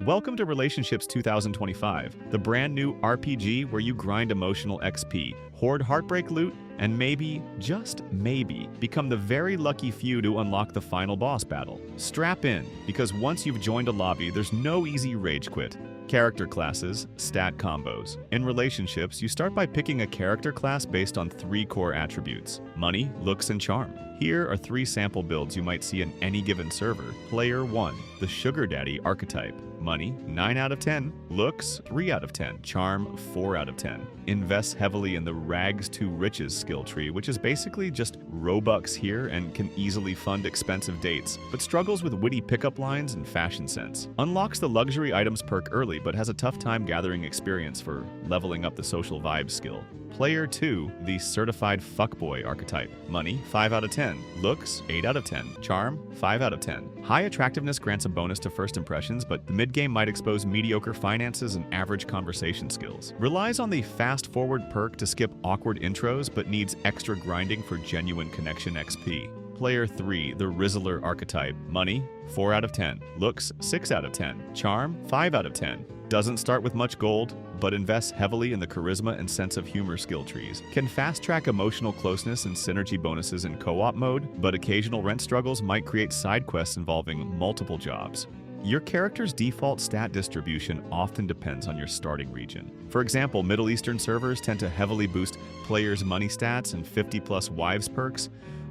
Welcome to Relationships 2025, the brand new RPG where you grind emotional XP, hoard heartbreak loot, and maybe, just maybe, become the very lucky few to unlock the final boss battle. Strap in, because once you've joined a lobby, there's no easy rage quit. Character classes, stat combos. In relationships, you start by picking a character class based on 3 core attributes: money, looks, and charm. Here are 3 sample builds you might see in any given server. Player 1, the sugar daddy archetype. Money, 9 out of 10. Looks, 3 out of 10. Charm, 4 out of 10. Invests heavily in the rags to riches skill tree, which is basically just Robux here and can easily fund expensive dates, but struggles with witty pickup lines and fashion sense. Unlocks the luxury items perk early, but has a tough time gathering experience for leveling up the social vibes skill. Player 2, the certified fuckboy archetype. Money, 5 out of 10. Looks, 8 out of 10. Charm, 5 out of 10. High attractiveness grants a bonus to first impressions, but the mid-game might expose mediocre finances and average conversation skills. Relies on the fast-forward perk to skip awkward intros, but needs extra grinding for genuine connection XP. Player 3, the Rizzler archetype. Money, 4 out of 10. Looks, 6 out of 10. Charm, 5 out of 10. Doesn't start with much gold, but invests heavily in the charisma and sense of humor skill trees. Can fast-track emotional closeness and synergy bonuses in co-op mode, but occasional rent struggles might create side quests involving multiple jobs. Your character's default stat distribution often depends on your starting region. For example, Middle Eastern servers tend to heavily boost players' money stats and 50+ wives perks.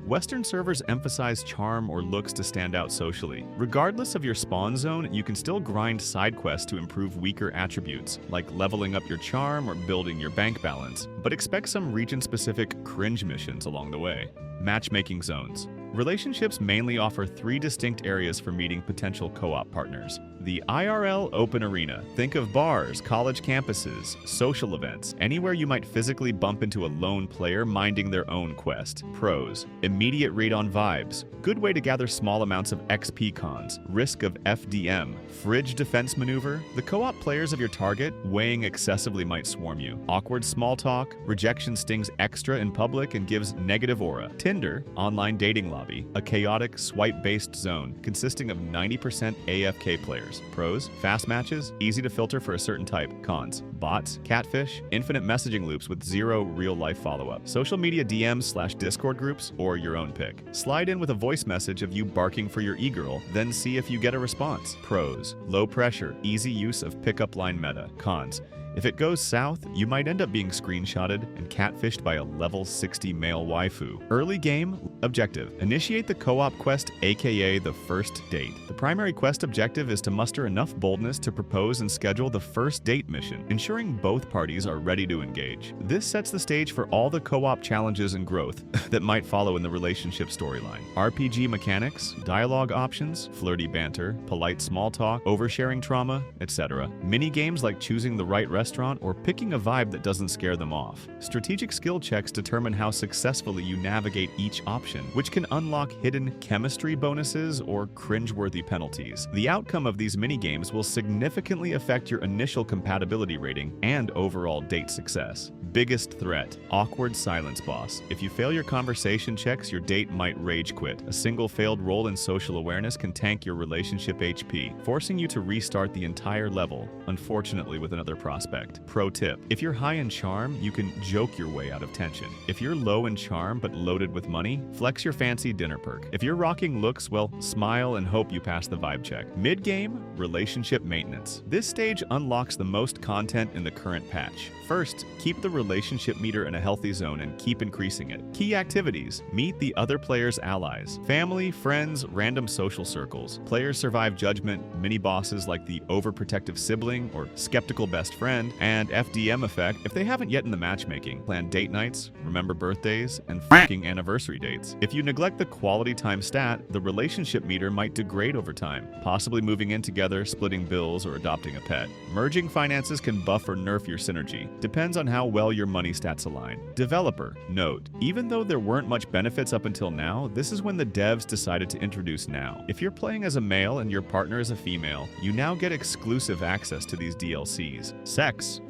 Western servers emphasize charm or looks to stand out socially. Regardless of your spawn zone, you can still grind side quests to improve weaker attributes, like leveling up your charm or building your bank balance, but expect some region-specific cringe missions along the way. Matchmaking zones. Relationships mainly offer 3 distinct areas for meeting potential co-op partners. The IRL open arena. Think of bars, college campuses, social events, anywhere you might physically bump into a lone player minding their own quest. Pros: immediate read on vibes. Good way to gather small amounts of XP. Cons: risk of FDM. Fridge defense maneuver. The co-op players of your target weighing excessively might swarm you. Awkward small talk. Rejection stings extra in public and gives negative aura. Tinder, online dating lobby. A chaotic swipe-based zone consisting of 90% AFK players. Pros: fast matches, easy to filter for a certain type. Cons: bots, catfish, infinite messaging loops with 0 real-life follow-up. Social media DMs/Discord groups, or your own pick. Slide in with a voice message of you barking for your e-girl, then see if you get a response. Pros: low pressure, easy use of pickup line meta. Cons: if it goes south, you might end up being screenshotted and catfished by a level 60 male waifu. Early game objective: initiate the co-op quest, aka the first date. The primary quest objective is to muster enough boldness to propose and schedule the first date mission, ensuring both parties are ready to engage. This sets the stage for all the co-op challenges and growth that might follow in the relationship storyline. RPG mechanics, dialogue options, flirty banter, polite small talk, oversharing trauma, etc. Mini games like choosing the right restaurant or picking a vibe that doesn't scare them off. Strategic skill checks determine how successfully you navigate each option, which can unlock hidden chemistry bonuses or cringeworthy penalties. The outcome of these minigames will significantly affect your initial compatibility rating and overall date success. Biggest threat: awkward silence boss. If you fail your conversation checks, your date might rage quit. A single failed roll in social awareness can tank your relationship HP, forcing you to restart the entire level, unfortunately with another prospect. Pro tip: if you're high in charm, you can joke your way out of tension. If you're low in charm but loaded with money, flex your fancy dinner perk. If you're rocking looks, well, smile and hope you pass the vibe check. Mid-game, relationship maintenance. This stage unlocks the most content in the current patch. First, keep the relationship meter in a healthy zone and keep increasing it. Key activities: meet the other player's allies. Family, friends, random social circles. Players survive judgment, mini-bosses like the overprotective sibling or skeptical best friend, and FDM effect if they haven't yet in the matchmaking. Plan date nights, remember birthdays, and fucking anniversary dates. If you neglect the quality time stat, the relationship meter might degrade over time, possibly moving in together, splitting bills, or adopting a pet. Merging finances can buff or nerf your synergy. Depends on how well your money stats align. Developer note: even though there weren't much benefits up until now, this is when the devs decided to introduce now. If you're playing as a male and your partner is a female, you now get exclusive access to these DLCs. Sex: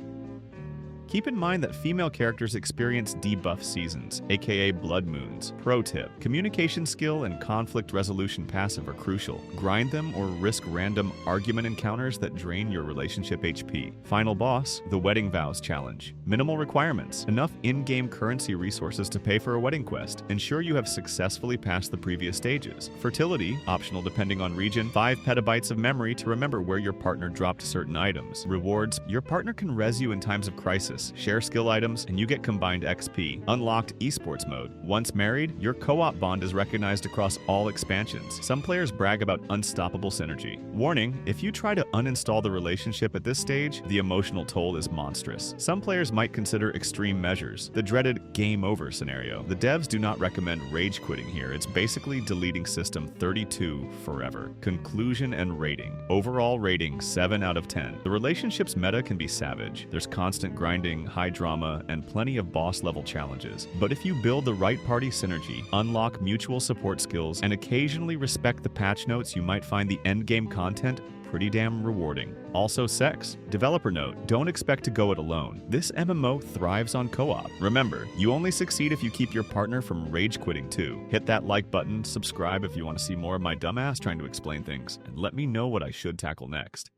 Keep in mind that female characters experience debuff seasons, aka blood moons. Pro tip: communication skill and conflict resolution passive are crucial. Grind them or risk random argument encounters that drain your relationship HP. Final boss, the Wedding Vows Challenge. Minimal requirements: enough in-game currency resources to pay for a wedding quest. Ensure you have successfully passed the previous stages. Fertility, optional depending on region. 5 petabytes of memory to remember where your partner dropped certain items. Rewards: your partner can res you in times of crisis, share skill items, and you get combined XP. Unlocked esports mode. Once married, your co-op bond is recognized across all expansions. Some players brag about unstoppable synergy. Warning: if you try to uninstall the relationship at this stage, the emotional toll is monstrous. Some players might consider extreme measures, the dreaded game over scenario. The devs do not recommend rage quitting here. It's basically deleting system 32 forever. Conclusion and rating. Overall rating 7 out of 10. The relationship's meta can be savage. There's constant grinding, high drama, and plenty of boss level challenges. But if you build the right party synergy, unlock mutual support skills, and occasionally respect the patch notes, you might find the endgame content pretty damn rewarding. Also sex. Developer note: don't expect to go it alone. This MMO thrives on co-op. Remember, you only succeed if you keep your partner from rage quitting too. Hit that like button, subscribe if you want to see more of my dumbass trying to explain things, and let me know what I should tackle next.